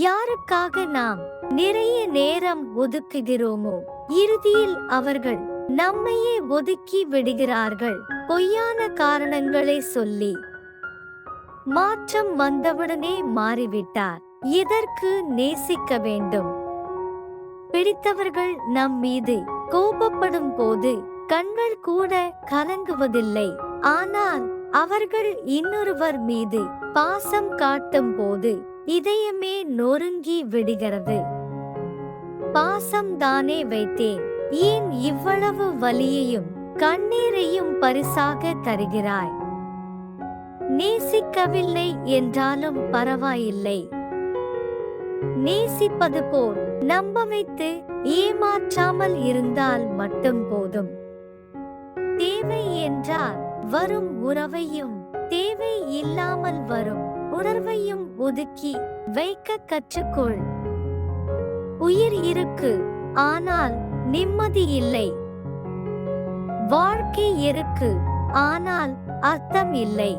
யாருக்காக நாம் நிறைய நேரம் ஒதுக்குகிறோமோ இறுதியில் அவர்கள் நம்மையே ஒதுக்கி விடுகிறார்கள். பொய்யான காரணங்களை சொல்லி மாற்றம் வந்தவுடனே மாறிவிட்டார். எதற்கு நேசிக்க வேண்டும்? பிடித்தவர்கள் நம் மீது கோபப்படும் போது கண்கள் கூட கலங்குவதில்லை. ஆனால் அவர்கள் இன்னொருவர் மீது பாசம் காட்டும் போது இதயமே நொறுங்கி விடுகிறது. பாசம் தானே வைத்தேன், ஏன் இவ்வளவு வலியையும் கண்ணீரையும் பரிசாக தருகிறாய்? நேசிக்கவில்லை என்றாலும் பரவாயில்லை, நேசிப்பது போல் நம்ப வைத்து ஏமாற்றாமல் இருந்தால் மட்டும் போதும். தேவை என்றால் வரும் உறவையும், தேவை இல்லாமல் வரும் உணர்வையும் ஒதுக்கி வைக்க கற்றுக்கொள். உயிர் இருக்கு, ஆனால் நிம்மதி இல்லை. வாழ்க்கை இருக்கு, ஆனால் அர்த்தம் இல்லை.